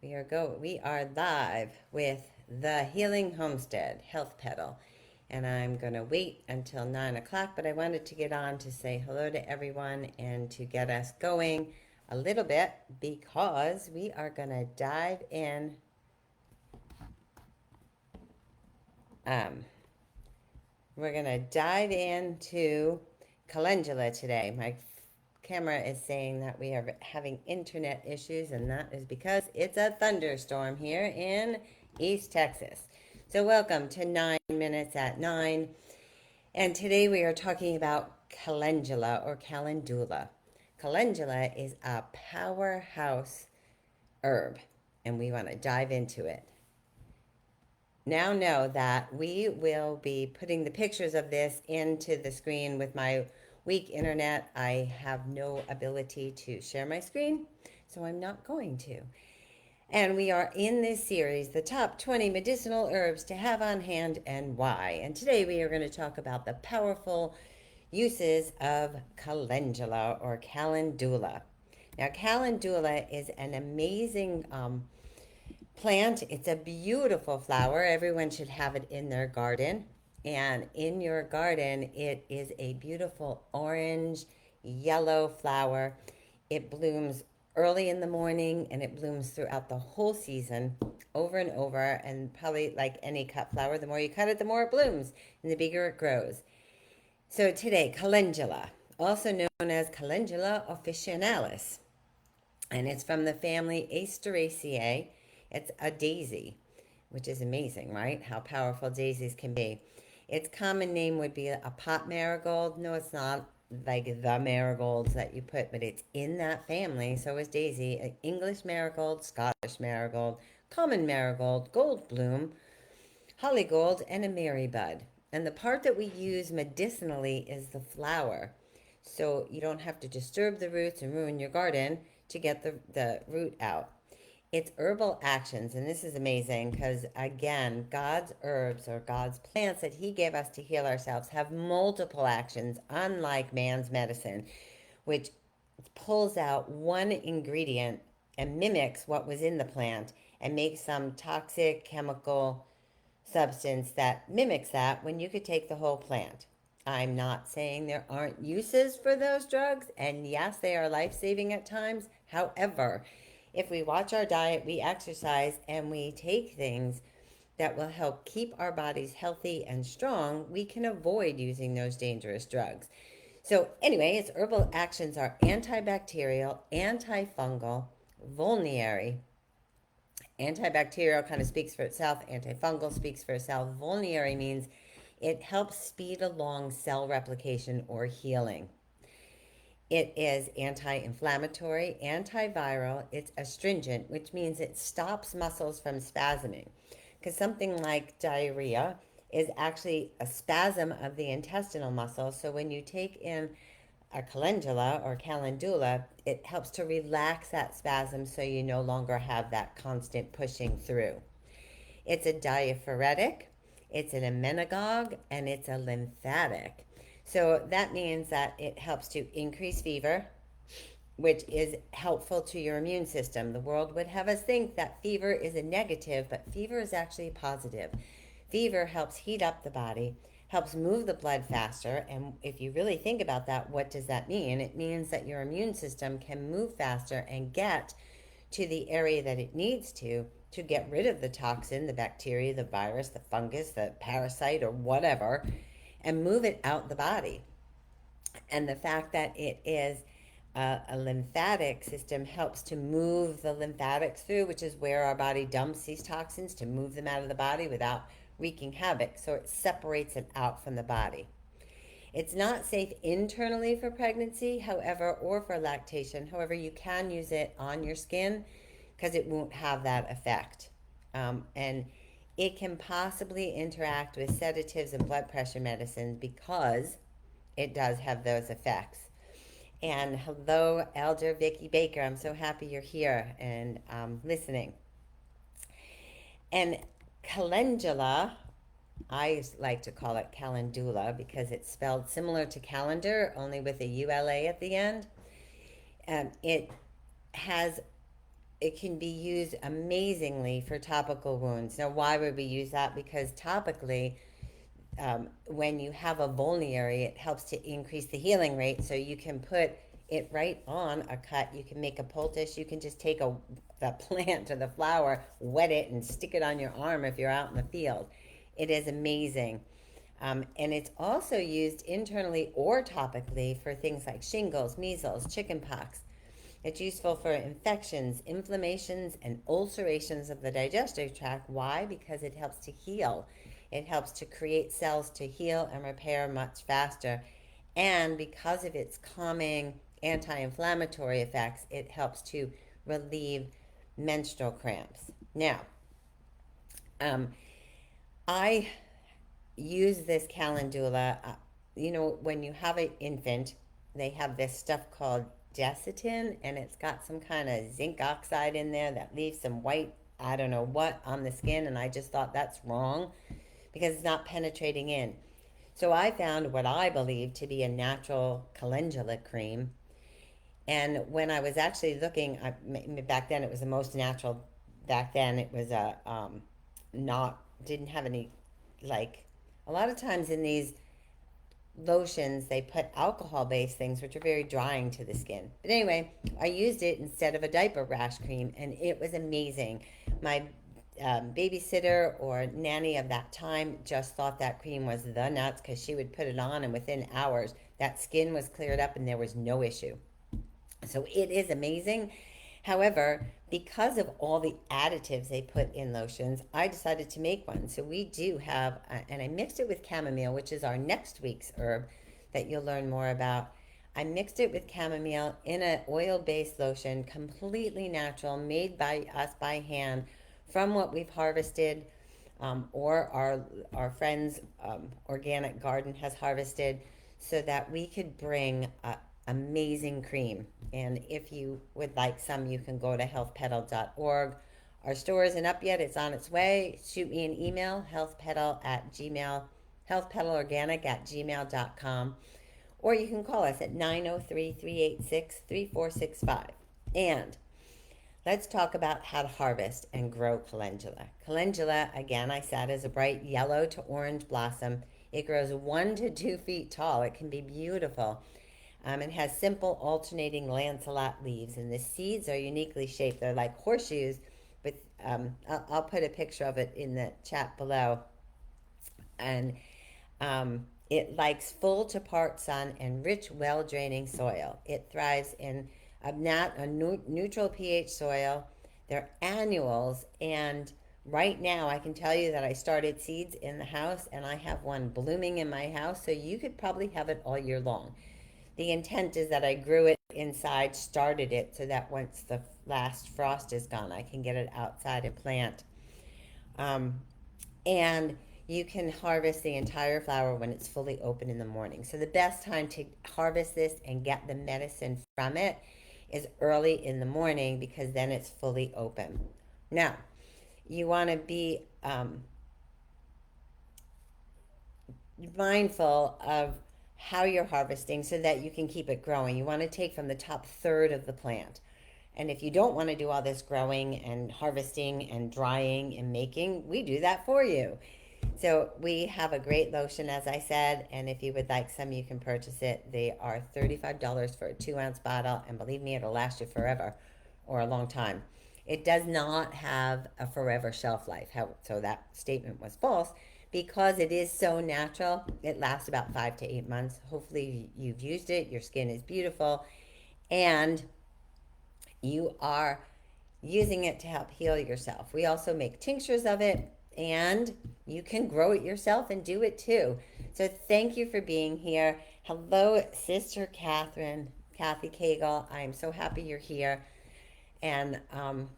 We are live with the Healing Homestead Health Pedal. And I'm going to wait until 9 o'clock, but I wanted to get on to say hello to everyone and to get us going a little bit because we are going to dive in. Um, we're going to dive into Calendula today. My camera is saying that we are having internet issues, and that is because it's a thunderstorm here in East Texas. So welcome to 9 Minutes at 9. And today we are talking about calendula or calendula. Calendula is a powerhouse herb, and we want to dive into it. Now know that we will be putting the pictures of this into the screen with my weak internet. I have no ability to share my screen, so I'm not going to. And we are in this series, the top 20 medicinal herbs to have on hand and why. And today we are going to talk about the powerful uses of calendula or calendula. Now, calendula is an amazing plant. It's a beautiful flower. Everyone should have it in their garden. And in your garden, it is a beautiful orange, yellow flower. It blooms early in the morning and it blooms throughout the whole season over and over. And probably like any cut flower, the more you cut it, the more it blooms and the bigger it grows. So today, calendula, also known as Calendula officinalis, and it's from the family Asteraceae. It's a daisy, which is amazing, right? How powerful daisies can be. Its common name would be a pot marigold. No, it's not like the marigolds that you put, but it's in that family. So is daisy, English marigold, Scottish marigold, common marigold, gold bloom, hollygold, and a marybud. And the part that we use medicinally is the flower. So you don't have to disturb the roots and ruin your garden to get the root out. It's herbal actions, and this is amazing because, again, God's herbs or God's plants that He gave us to heal ourselves have multiple actions, unlike man's medicine, which pulls out one ingredient and mimics what was in the plant and makes some toxic chemical substance that mimics that when you could take the whole plant. I'm not saying there aren't uses for those drugs, and yes, they are life saving at times. However, if we watch our diet, we exercise, and we take things that will help keep our bodies healthy and strong, we can avoid using those dangerous drugs. So, anyway, its herbal actions are antibacterial, antifungal, vulnerary. Antibacterial kind of speaks for itself, antifungal speaks for itself. Vulnerary means it helps speed along cell replication or healing. It is anti-inflammatory, antiviral, it's astringent, which means it stops muscles from spasming. Because something like diarrhea is actually a spasm of the intestinal muscle. So when you take in a calendula or calendula, it helps to relax that spasm so you no longer have that constant pushing through. It's a diaphoretic, it's an emmenagogue, and it's a lymphatic. So that means that it helps to increase fever, which is helpful to your immune system. The world would have us think that fever is a negative, but fever is actually positive. Fever helps heat up the body, helps move the blood faster, and if you really think about that, what does that mean? It means that your immune system can move faster and get to the area that it needs to get rid of the toxin, the bacteria, the virus, the fungus, the parasite, or whatever, and move it out the body. And the fact that it is a lymphatic system helps to move the lymphatics through, which is where our body dumps these toxins to move them out of the body without wreaking havoc. So it separates it out from the body. It's not safe internally for pregnancy, however, or for lactation. However, you can use it on your skin because it won't have that effect. And it can possibly interact with sedatives and blood pressure medicines because it does have those effects. And hello, Elder Vicky Baker. I'm so happy you're here and listening. And calendula, I like to call it calendula because it's spelled similar to calendar, only with a ULA at the end. It has it can be used amazingly for topical wounds. Now, why would we use that? Because topically, when you have a vulnerary, it helps to increase the healing rate. So you can put it right on a cut. You can make a poultice. You can just take the plant or the flower, wet it, and stick it on your arm if you're out in the field. It is amazing. And it's also used internally or topically for things like shingles, measles, chickenpox. It's useful for infections, inflammations, and ulcerations of the digestive tract. Why? Because it helps to heal. It helps to create cells to heal and repair much faster. And because of its calming anti-inflammatory effects, it helps to relieve menstrual cramps. Now, I use this calendula. When you have an infant, they have this stuff called Desitin, and it's got some kind of zinc oxide in there that leaves some white, I don't know what, on the skin, and I just thought that's wrong because it's not penetrating in. So I found what I believe to be a natural calendula cream. And when I was actually looking, back then it was the most natural. Back then it was not, didn't have any, like, a lot of times in these lotions they put alcohol based things which are very drying to the skin. But anyway, I used it instead of a diaper rash cream, and it was amazing. My babysitter or nanny of that time just thought that cream was the nuts because she would put it on, and within hours that skin was cleared up and there was no issue. So it is amazing. However, because of all the additives they put in lotions, I decided to make one. So we do have, and I mixed it with chamomile, which is our next week's herb that you'll learn more about. I mixed it with chamomile in an oil-based lotion, completely natural, made by us by hand from what we've harvested, or our friend's organic garden has harvested, so that we could bring amazing cream. And if you would like some, you can go to healthpetal.org. Our store isn't up yet. It's on its way. Shoot me an email, healthpetalorganic@gmail.com. Or you can call us at 903-386-3465. And let's talk about how to harvest and grow calendula. Calendula, again, I said, is a bright yellow to orange blossom. It grows 1 to 2 feet tall. It can be beautiful. It has simple alternating lanceolate leaves, and the seeds are uniquely shaped. They're like horseshoes, but I'll put a picture of it in the chat below. And it likes full to part sun and rich, well-draining soil. It thrives in a neutral pH soil. They're annuals, and right now I can tell you that I started seeds in the house, and I have one blooming in my house, so you could probably have it all year long. The intent is that I grew it inside, started it, so that once the last frost is gone, I can get it outside and plant. And you can harvest the entire flower when it's fully open in the morning. So the best time to harvest this and get the medicine from it is early in the morning, because then it's fully open. Now, you want to be mindful of how you're harvesting so that you can keep it growing. You want to take from the top third of the plant. And if you don't want to do all this growing and harvesting and drying and making, we do that for you. So we have a great lotion, as I said, and if you would like some, you can purchase it. They are $35 for a 2-ounce bottle, and believe me, it'll last you forever, or a long time. It does not have a forever shelf life, so that statement was false. Because it is so natural, it lasts about 5 to 8 months. Hopefully you've used it, your skin is beautiful, and you are using it to help heal yourself. We also make tinctures of it, and you can grow it yourself and do it too. So thank you for being here. Hello, Sister Catherine, Kathy Cagle. I'm so happy you're here. And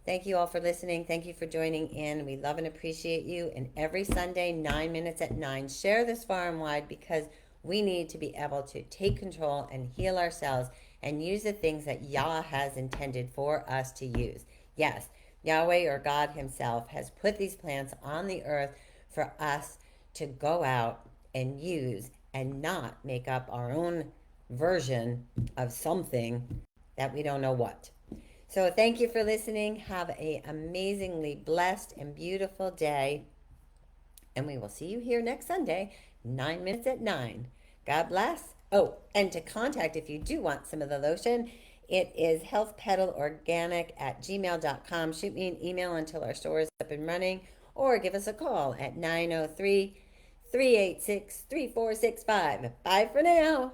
thank you all for listening. Thank you for joining in. We love and appreciate you. And every Sunday, 9 minutes at 9, share this far and wide, because we need to be able to take control and heal ourselves and use the things that Yah has intended for us to use. Yes, Yahweh, or God himself, has put these plants on the earth for us to go out and use, and not make up our own version of something that we don't know what. So thank you for listening. Have a amazingly blessed and beautiful day. And we will see you here next Sunday, 9 minutes at 9. God bless. Oh, and to contact if you do want some of the lotion, it is healthpetalorganic@gmail.com. Shoot me an email until our store is up and running, or give us a call at 903 386 3465. Bye for now.